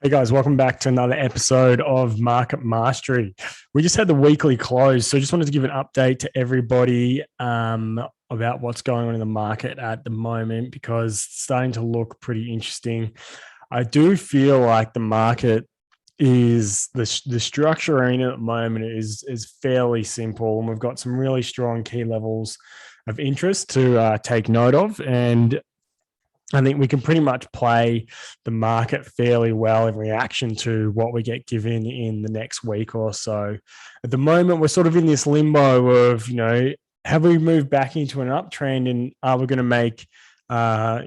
Hey guys, welcome back to another episode of Market Mastery. We just had the weekly close, so just wanted to give an update to everybody about what's going on in the market at the moment because it's starting to look pretty interesting. I do feel like the market is the structure in it at the moment is fairly simple, and we've got some really strong key levels of interest to take note of, and I think we can pretty much play the market fairly well in reaction to what we get given in the next week or so. At the moment, we're sort of in this limbo of, have we moved back into an uptrend, and are we going to make, a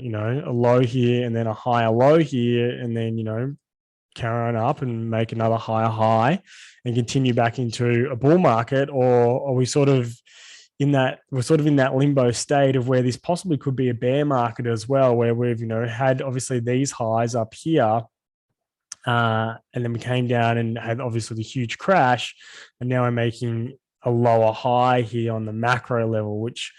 low here and then a higher low here and then, carry on up and make another higher high and continue back into a bull market? Or are we sort of in that limbo state of where this possibly could be a bear market as well, where we've had obviously these highs up here, and then we came down and had obviously the huge crash, and now we're making a lower high here on the macro level, which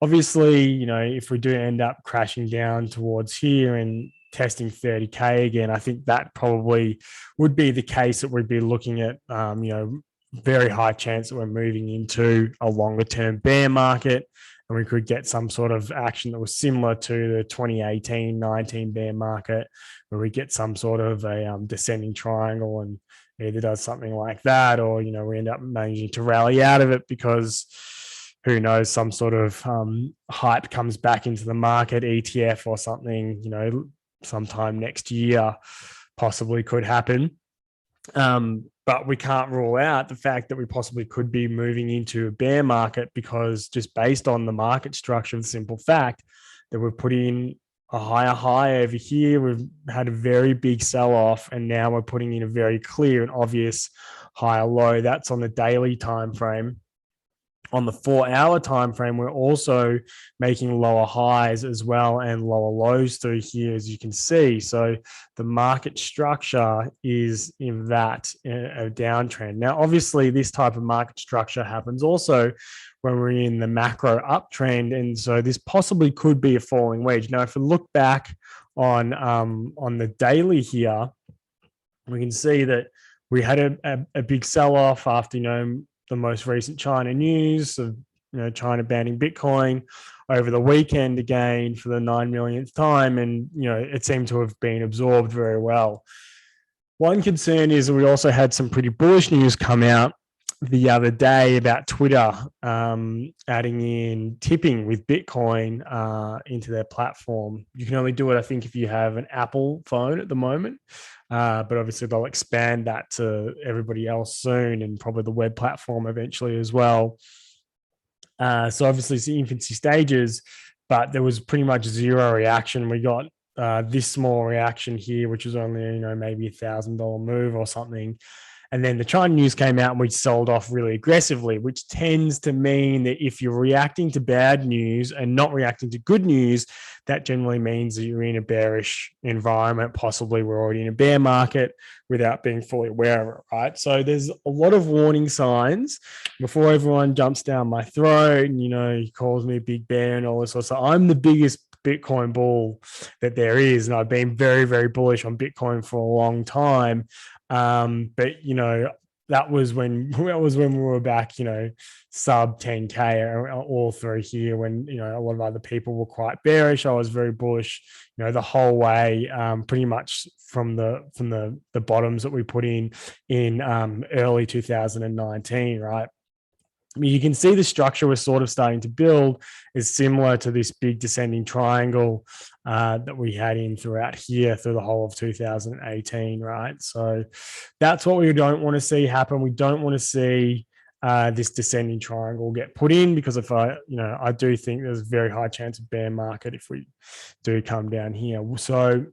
obviously, if we do end up crashing down towards here and testing 30K again, I think that probably would be the case that we'd be looking at, very high chance that we're moving into a longer term bear market, and we could get some sort of action that was similar to the 2018-19 bear market, where we get some sort of a descending triangle and either does something like that, or we end up managing to rally out of it because who knows, some sort of hype comes back into the market, ETF or something, sometime next year possibly could happen. But we can't rule out the fact that we possibly could be moving into a bear market, because just based on the market structure, the simple fact that we're putting a higher high over here, we've had a very big sell-off, and now we're putting in a very clear and obvious higher low. That's on the daily time frame. On the 4-hour time frame, we're also making lower highs as well and lower lows through here, as you can see. So the market structure is in that a downtrend. Now, obviously, this type of market structure happens also when we're in the macro uptrend, and so this possibly could be a falling wedge. Now, if we look back on the daily here, we can see that we had a big sell-off after the most recent China news of China banning Bitcoin over the weekend again for the 9 millionth time, and it seemed to have been absorbed very well. One concern is that we also had some pretty bullish news come out the other day about Twitter adding in tipping with Bitcoin into their platform. You can only do it, I think, if you have an Apple phone at the moment. But obviously they'll expand that to everybody else soon, and probably the web platform eventually as well. So obviously it's the infancy stages, but there was pretty much zero reaction. We got this small reaction here, which was only maybe $1,000 move or something. And then the China news came out and we sold off really aggressively, which tends to mean that if you're reacting to bad news and not reacting to good news, that generally means that you're in a bearish environment. Possibly we're already in a bear market without being fully aware of it, right? So there's a lot of warning signs before everyone jumps down my throat and, he calls me a big bear and all this sort of stuff. I'm the biggest Bitcoin bull that there is, and I've been very, very bullish on Bitcoin for a long time. But that was when we were back, sub 10K all through here, when a lot of other people were quite bearish. I was very bullish, the whole way, pretty much from the bottoms that we put in early 2019, right? I mean, you can see the structure we're sort of starting to build is similar to this big descending triangle that we had in throughout here through the whole of 2018, right? So that's what we don't want to see happen. We don't want to see this descending triangle get put in, because if I do think there's a very high chance of bear market if we do come down here. So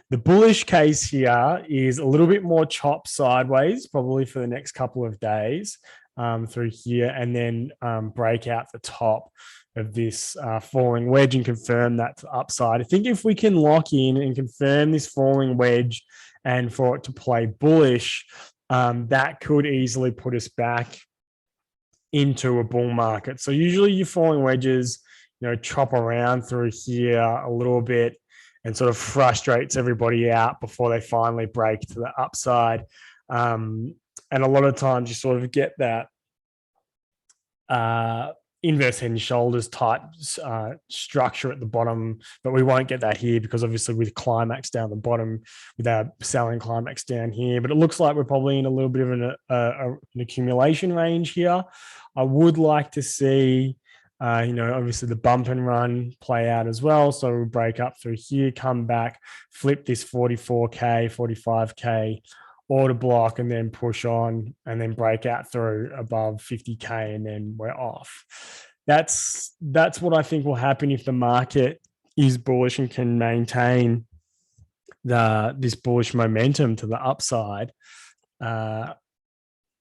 the bullish case here is a little bit more chop sideways, probably for the next couple of days. Through here, and then break out the top of this falling wedge and confirm that upside. I think if we can lock in and confirm this falling wedge and for it to play bullish, that could easily put us back into a bull market. So usually your falling wedges, chop around through here a little bit, and sort of frustrates everybody out before they finally break to the upside. And a lot of times you sort of get that inverse head and shoulders type structure at the bottom, but we won't get that here because obviously with climax down the bottom, with our selling climax down here, but it looks like we're probably in a little bit of an accumulation range here. I would like to see, obviously the bump and run play out as well. So we'll break up through here, come back, flip this 44K, 45K order block, and then push on and then break out through above 50K, and then we're off. That's what I think will happen if the market is bullish and can maintain this bullish momentum to the upside.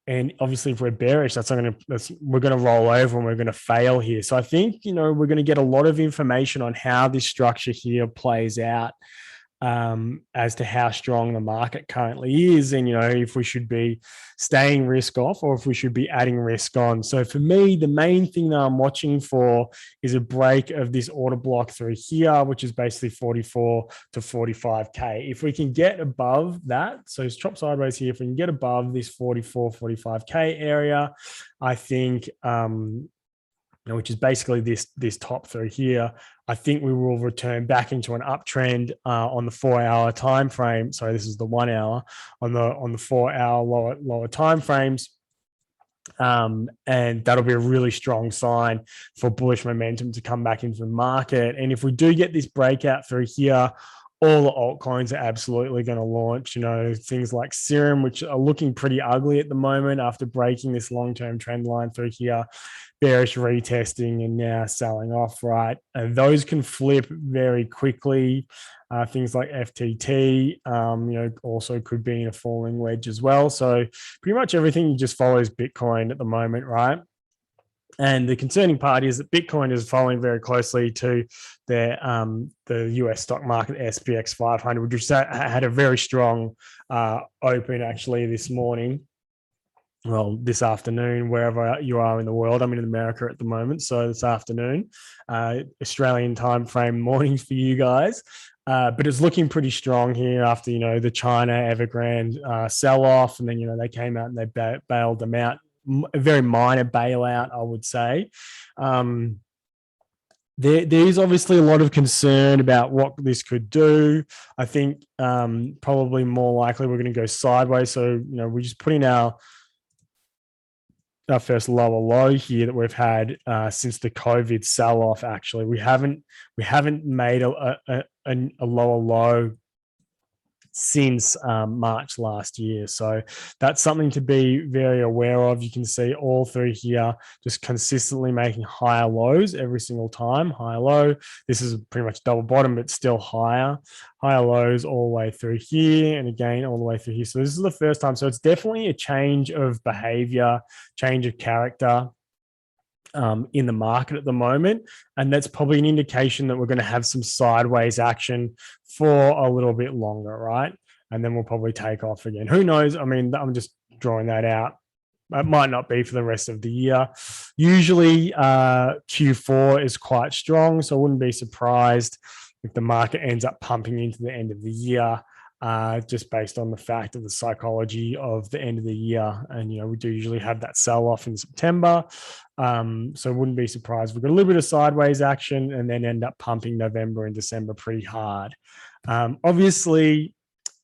And obviously, if we're bearish, we're going to roll over and we're going to fail here. So I think, we're going to get a lot of information on how this structure here plays out, as to how strong the market currently is, and if we should be staying risk off or if we should be adding risk on. So for me, the main thing that I'm watching for is a break of this order block through here, which is basically 44 to 45K. If we can get above that, so it's chop sideways here, if we can get above this 44, 45K area, I think which is basically this top through here, I think we will return back into an uptrend on the 4-hour time frame. Sorry, this is the 1 hour on the 4-hour lower time frames. And that'll be a really strong sign for bullish momentum to come back into the market. And if we do get this breakout through here, all the altcoins are absolutely going to launch. Things like Serum, which are looking pretty ugly at the moment after breaking this long-term trend line through here, bearish retesting and now selling off, right? And those can flip very quickly. Things like FTT, also could be in a falling wedge as well. So pretty much everything just follows Bitcoin at the moment, right? And the concerning part is that Bitcoin is following very closely to the US stock market, SPX 500, which had a very strong open actually this morning. Well, this afternoon, wherever you are in the world. I'm in America at the moment, so this afternoon, Australian time frame mornings for you guys. But it's looking pretty strong here after, the China Evergrande sell-off, and then, they came out and they bailed them out. A very minor bailout, I would say. There is obviously a lot of concern about what this could do. I think probably more likely we're going to go sideways. So, we're just putting our first lower low here that we've had since the COVID sell-off. Actually, we haven't made a lower low since March last year. So that's something to be very aware of. You can see all through here just consistently making higher lows every single time. Higher low. This is pretty much double bottom, but still higher lows all the way through here, and again all the way through here. So this is the first time. So it's definitely a change of behavior, change of character in the market at the moment. And that's probably an indication that we're going to have some sideways action for a little bit longer, right? And then we'll probably take off again. Who knows? I mean, I'm just drawing that out. It might not be for the rest of the year. Usually Q4 is quite strong, so I wouldn't be surprised if the market ends up pumping into the end of the year, just based on the fact of the psychology of the end of the year. And, we do usually have that sell-off in September. So wouldn't be surprised. We've got a little bit of sideways action and then end up pumping November and December pretty hard. Obviously,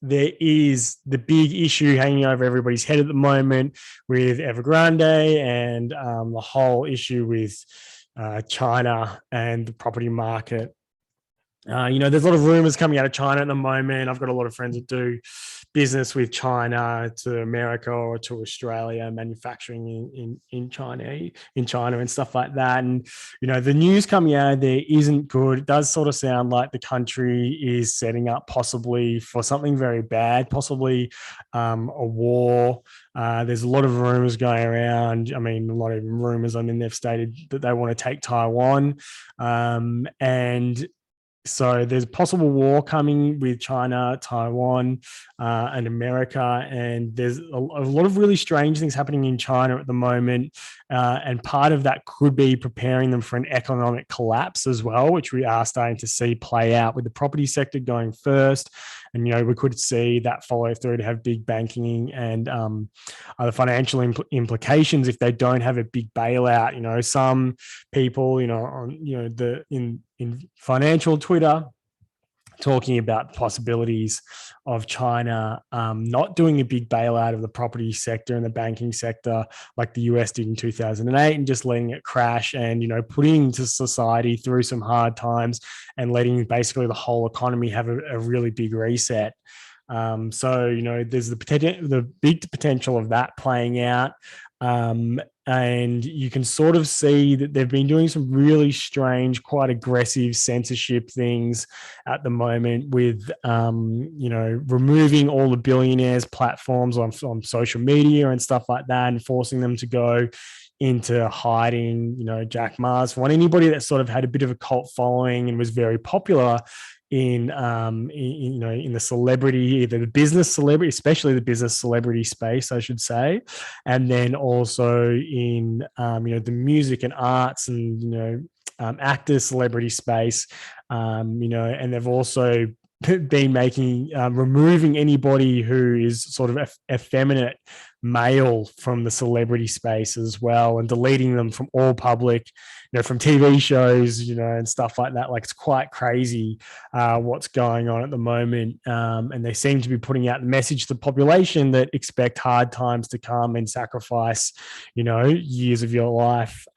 there is the big issue hanging over everybody's head at the moment with Evergrande and the whole issue with China and the property market. There's a lot of rumors coming out of China at the moment. I've got a lot of friends that do business with China to America or to Australia, manufacturing in China and stuff like that. And, the news coming out there isn't good. It does sort of sound like the country is setting up possibly for something very bad, possibly a war. There's a lot of rumors going around. I mean, a lot of rumors. I mean, they've stated that they want to take Taiwan. And So there's a possible war coming with China, Taiwan, and America, and there's a lot of really strange things happening in China at the moment, and part of that could be preparing them for an economic collapse as well, which we are starting to see play out with the property sector going first, and we could see that follow through to have big banking and other financial implications if they don't have a big bailout. Some people, on the in financial Twitter talking about the possibilities of China not doing a big bailout of the property sector and the banking sector like the US did in 2008 and just letting it crash and, putting to society through some hard times and letting basically the whole economy have a really big reset. There's the big potential of that playing out. And you can sort of see that they've been doing some really strange, quite aggressive censorship things at the moment with, removing all the billionaires' platforms on social media and stuff like that and forcing them to go into hiding. Jack Ma's, for anybody that sort of had a bit of a cult following and was very popular in the celebrity, either the business celebrity, especially the business celebrity space, I should say, and then also in the music and arts and actors celebrity space, and they've also been removing anybody who is sort of effeminate male from the celebrity space as well, and deleting them from all public, from TV shows, and stuff like that. Like, it's quite crazy what's going on at the moment. And they seem to be putting out the message to the population that expect hard times to come and sacrifice, years of your life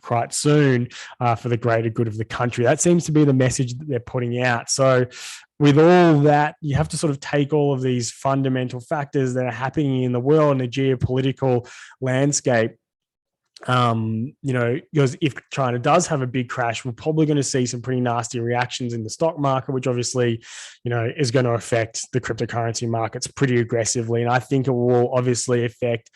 quite soon for the greater good of the country. That seems to be the message that they're putting out. So with all that, you have to sort of take all of these fundamental factors that are happening in the world and the geopolitical landscape. Because if China does have a big crash, we're probably going to see some pretty nasty reactions in the stock market, which obviously, is going to affect the cryptocurrency markets pretty aggressively. And I think it will obviously affect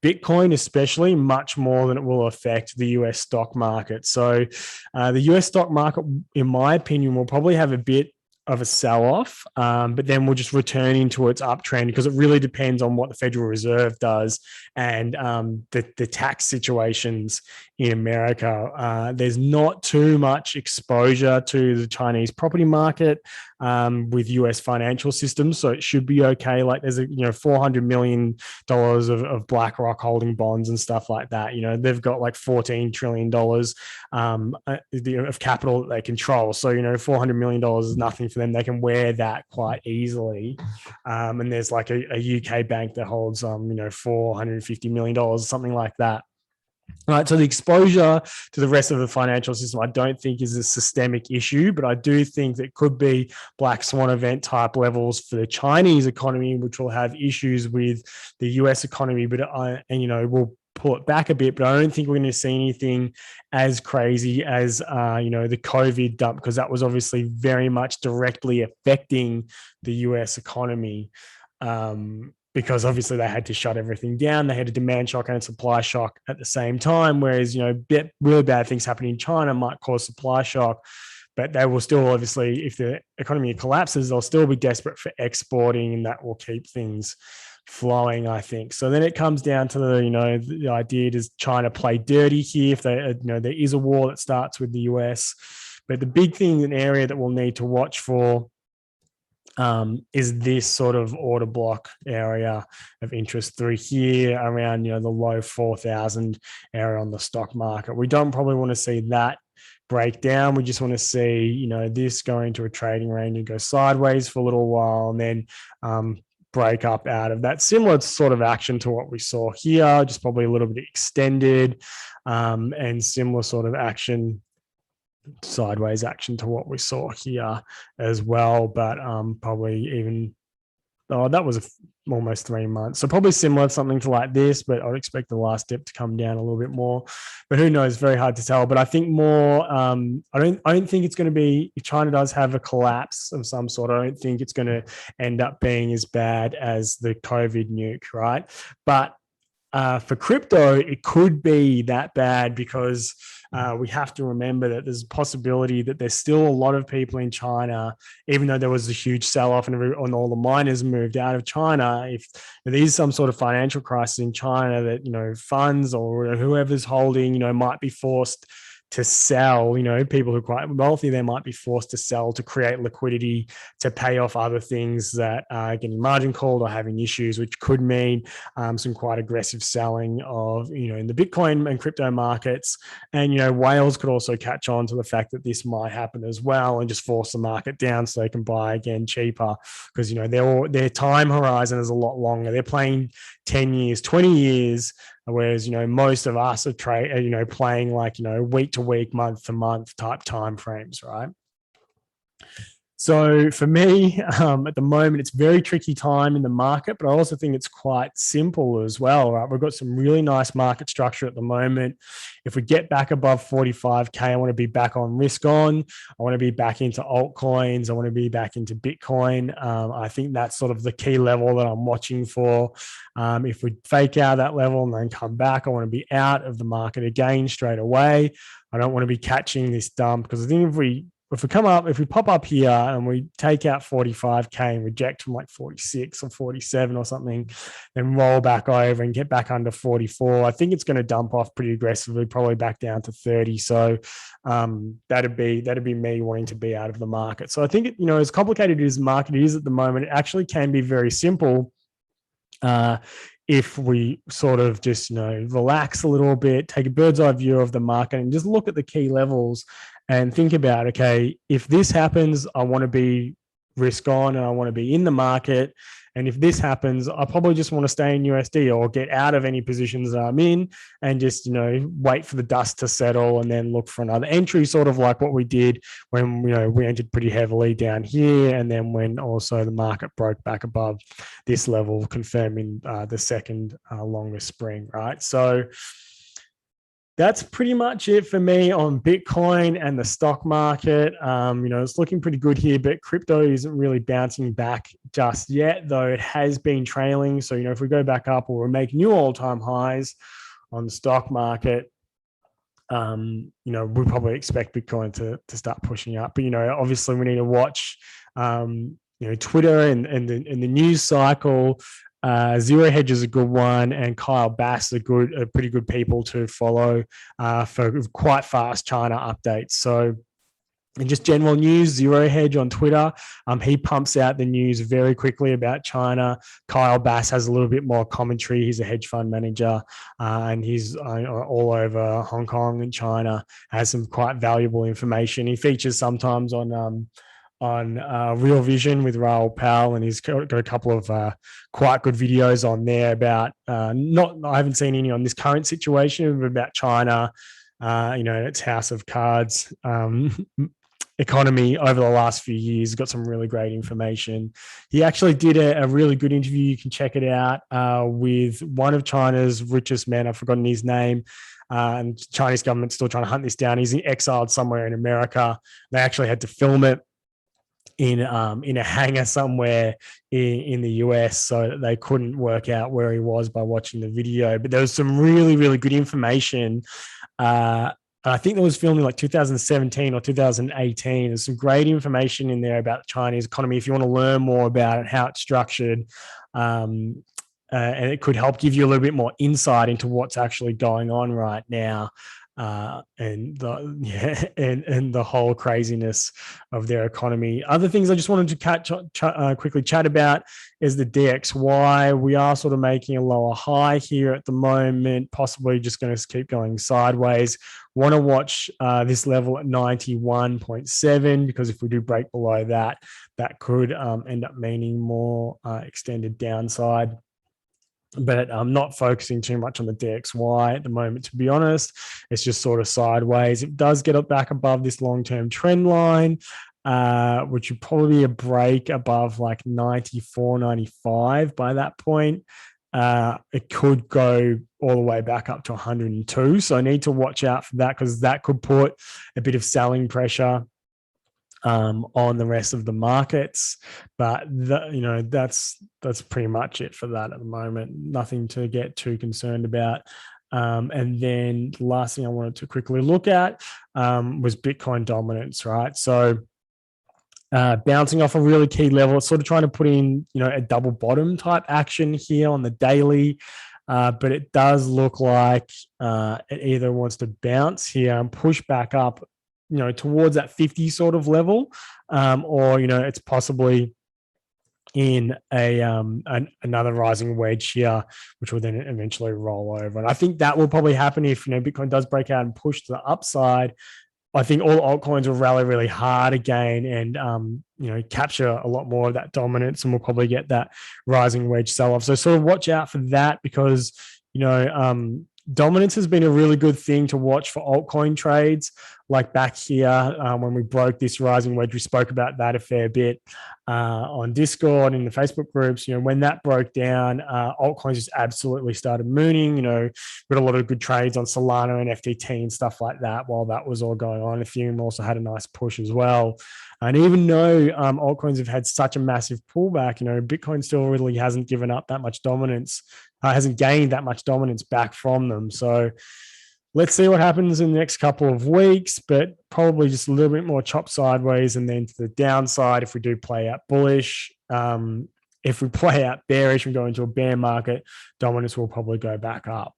Bitcoin, especially, much more than it will affect the US stock market. So the US stock market, in my opinion, will probably have a bit of a sell-off, but then we'll just return into its uptrend because it really depends on what the Federal Reserve does and the tax situations in America. There's not too much exposure to the Chinese property market with US financial systems, so it should be okay. Like, there's $400 million of BlackRock holding bonds and stuff like that. They've got like $14 trillion of capital that they control. So $400 million is nothing for them. They can wear that quite easily. And there's like a UK bank that holds $450 million, something like that. Right, so the exposure to the rest of the financial system, I don't think is a systemic issue, but I do think that could be black swan event type levels for the Chinese economy, which will have issues with the US economy. But we'll pull it back a bit, but I don't think we're going to see anything as crazy as the COVID dump, because that was obviously very much directly affecting the US economy. Because obviously they had to shut everything down. They had a demand shock and a supply shock at the same time, whereas, really bad things happening in China might cause supply shock, but they will still, obviously, if the economy collapses, they'll still be desperate for exporting, and that will keep things flowing, I think. So then it comes down to the idea, does China play dirty here if there is a war that starts with the US? But the big thing, an area that we'll need to watch for, is this sort of order block area of interest through here around the low 4,000 area on the stock market. We don't probably want to see that break down. We just want to see this go into a trading range and go sideways for a little while, and then break up out of that. Similar sort of action to what we saw here, just probably a little bit extended, and similar sort of action, sideways action to what we saw here as well, but probably even that was almost 3 months, so probably similar, something to like this, but I'd expect the last dip to come down a little bit more, but who knows, very hard to tell. But I think more I don't think it's going to be, if China does have a collapse of some sort, I don't think it's going to end up being as bad as the COVID nuke, right? But For crypto, it could be that bad because we have to remember that there's a possibility that there's still a lot of people in China, even though there was a huge sell-off and all the miners moved out of China. If there is some sort of financial crisis in China, that funds or whoever's holding might be forced to sell. People who are quite wealthy, they might be forced to sell to create liquidity to pay off other things that are getting margin called or having issues, which could mean some quite aggressive selling of in the Bitcoin and crypto markets. And whales could also catch on to the fact that this might happen as well and just force the market down so they can buy again cheaper, because their time horizon is a lot longer. They're playing 10 years, 20 years, whereas most of us are playing like week to week, month to month type time frames, right? So for me, at the moment, it's a very tricky time in the market, but I also think it's quite simple as well, right? We've got some really nice market structure at the moment. If we get back above 45K, I want to be back on risk on. I want to be back into altcoins. I want to be back into Bitcoin. I think that's sort of the key level that I'm watching for. If we fake out that level and then come back, I want to be out of the market again straight away. I don't want to be catching this dump, because I think if we pop up here and we take out 45K and reject from like 46 or 47 or something, then roll back over and get back under 44, I think it's going to dump off pretty aggressively, probably back down to 30. So that'd be me wanting to be out of the market. So I think as complicated as the market is at the moment, it actually can be very simple if we sort of just relax a little bit, take a bird's eye view of the market and just look at the key levels and think about, okay, if this happens, I want to be risk on and I want to be in the market. And if this happens, I probably just want to stay in USD or get out of any positions that I'm in and just, wait for the dust to settle and then look for another entry, sort of like what we did when, we entered pretty heavily down here. And then when also the market broke back above this level, confirming the second longest spring, right? So that's pretty much it for me on Bitcoin and the stock market. It's looking pretty good here, but crypto isn't really bouncing back just yet, though it has been trailing. So, if we go back up or we make new all-time highs on the stock market, we probably expect Bitcoin to start pushing up. But, obviously we need to watch, Twitter and the news cycle. Zero Hedge is a good one, and Kyle Bass are pretty good people to follow for quite fast China updates. So, in just general news, Zero Hedge on Twitter, he pumps out the news very quickly about China. Kyle Bass has a little bit more commentary. He's a hedge fund manager, and he's all over Hong Kong and China. Has some quite valuable information. He features sometimes on Real Vision with Raoul Pal, and he's got a couple of quite good videos on there about I haven't seen any on this current situation, but about China, its house of cards economy over the last few years. Got some really great information. He actually did a really good interview. You can check it out with one of China's richest men. I've forgotten his name. And the Chinese government's still trying to hunt this down. He's exiled somewhere in America. They actually had to film it in a hangar somewhere in the US, so that they couldn't work out where he was by watching the video. But there was some really, really good information. I think that was filmed in like 2017 or 2018. There's some great information in there about the Chinese economy if you want to learn more about it, how it's structured. And it could help give you a little bit more insight into what's actually going on right now. And the whole craziness of their economy. Other things I just wanted to quickly chat about is the DXY. We are sort of making a lower high here at the moment, possibly just going to keep going sideways. Want to watch this level at 91.7, because if we do break below that, that could end up meaning more extended downside. But I'm not focusing too much on the DXY at the moment, to be honest. It's just sort of sideways. It does get up back above this long-term trend line, which would probably be a break above like 94, 95 by that point. It could go all the way back up to 102. So I need to watch out for that, because that could put a bit of selling pressure on the rest of the markets. But that's pretty much it for that at the moment. Nothing to get too concerned about. And then the last thing I wanted to quickly look at was Bitcoin dominance, right? So bouncing off a really key level, it's sort of trying to put in, a double bottom type action here on the daily. But it does look like it either wants to bounce here and push back up, towards that 50 sort of level, or, it's possibly in another rising wedge here, which will then eventually roll over. And I think that will probably happen if, Bitcoin does break out and push to the upside. I think all altcoins will rally really hard again and, capture a lot more of that dominance, and we'll probably get that rising wedge sell-off. So sort of watch out for that because, dominance has been a really good thing to watch for altcoin trades. Like back here, when we broke this rising wedge, we spoke about that a fair bit on Discord, in the Facebook groups. When that broke down, altcoins just absolutely started mooning. We got a lot of good trades on Solana and FTT and stuff like that while that was all going on. Ethereum also had a nice push as well. And even though altcoins have had such a massive pullback, Bitcoin still really hasn't given up that much dominance, hasn't gained that much dominance back from them. So let's see what happens in the next couple of weeks, but probably just a little bit more chop sideways and then to the downside if we do play out bullish. If we play out bearish and go into a bear market, dominance will probably go back up.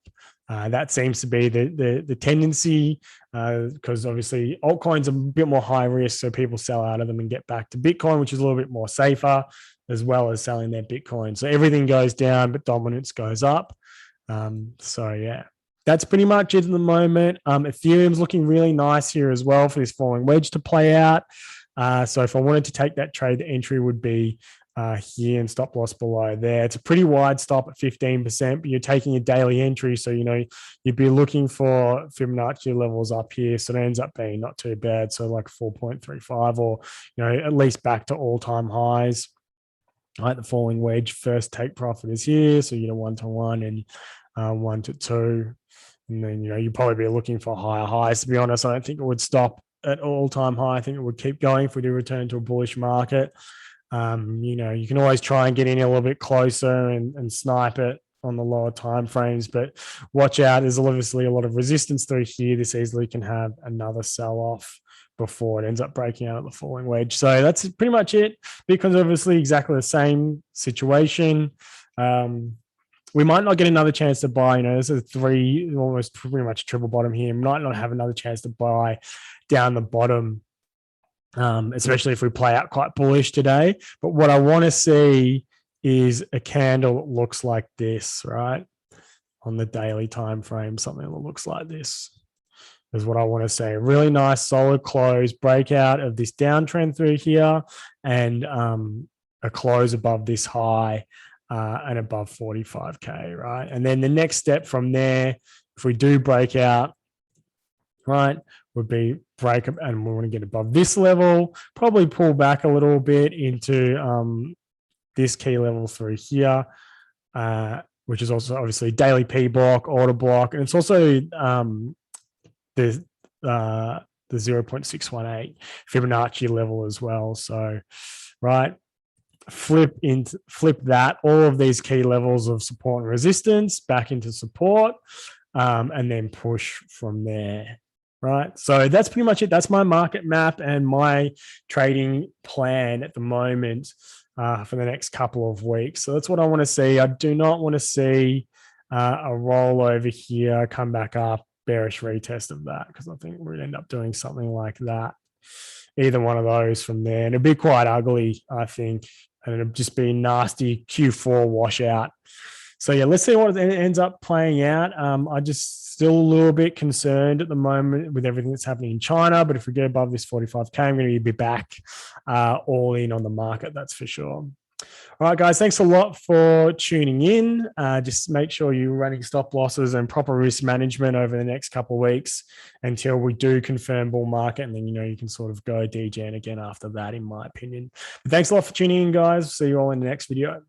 That seems to be the tendency because obviously altcoins are a bit more high risk, so people sell out of them and get back to Bitcoin, which is a little bit more safer, as well as selling their Bitcoin. So everything goes down, but dominance goes up. So yeah, that's pretty much it at the moment. Ethereum's looking really nice here as well for this falling wedge to play out. So if I wanted to take that trade, the entry would be here and stop loss below there. It's a pretty wide stop at 15%, but you're taking a daily entry. So, you'd be looking for Fibonacci levels up here. So it ends up being not too bad. So like 4.35 or, at least back to all-time highs. Right, the falling wedge first take profit is here. So, 1-to-1 and 1-to-2. And then, you'd probably be looking for higher highs. To be honest, I don't think it would stop at all-time high. I think it would keep going if we do return to a bullish market. You can always try and get in a little bit closer and snipe it on the lower time frames, but watch out. There's obviously a lot of resistance through here. This easily can have another sell-off before it ends up breaking out of the falling wedge. So that's pretty much it. Bitcoin's obviously exactly the same situation. We might not get another chance to buy. This is almost pretty much triple bottom here. We might not have another chance to buy down the bottom, especially if we play out quite bullish today. But what I want to see is a candle that looks like this, right? On the daily time frame, something that looks like this is what I want to see. A really nice solid close, breakout of this downtrend through here, and a close above this high and above 45K, right? And then the next step from there, if we do break out, right, would be break up, and we want to get above this level, probably pull back a little bit into this key level through here, which is also obviously daily P block, order block, and it's also the 0.618 Fibonacci level as well. So, right, flip that, all of these key levels of support and resistance back into support, and then push from there. Right. So that's pretty much it. That's my market map and my trading plan at the moment for the next couple of weeks. So that's what I want to see. I do not want to see a roll over here, come back up, bearish retest of that, because I think we'd end up doing something like that. Either one of those from there. And it'd be quite ugly, I think. And it'd just be a nasty Q4 washout. So yeah, let's see what ends up playing out. I just still a little bit concerned at the moment with everything that's happening in China. But if we get above this 45K, I'm going to be back all in on the market. That's for sure. All right, guys, thanks a lot for tuning in. Just make sure you're running stop losses and proper risk management over the next couple of weeks until we do confirm bull market. And then, you can sort of go DGen again after that, in my opinion. But thanks a lot for tuning in, guys. See you all in the next video.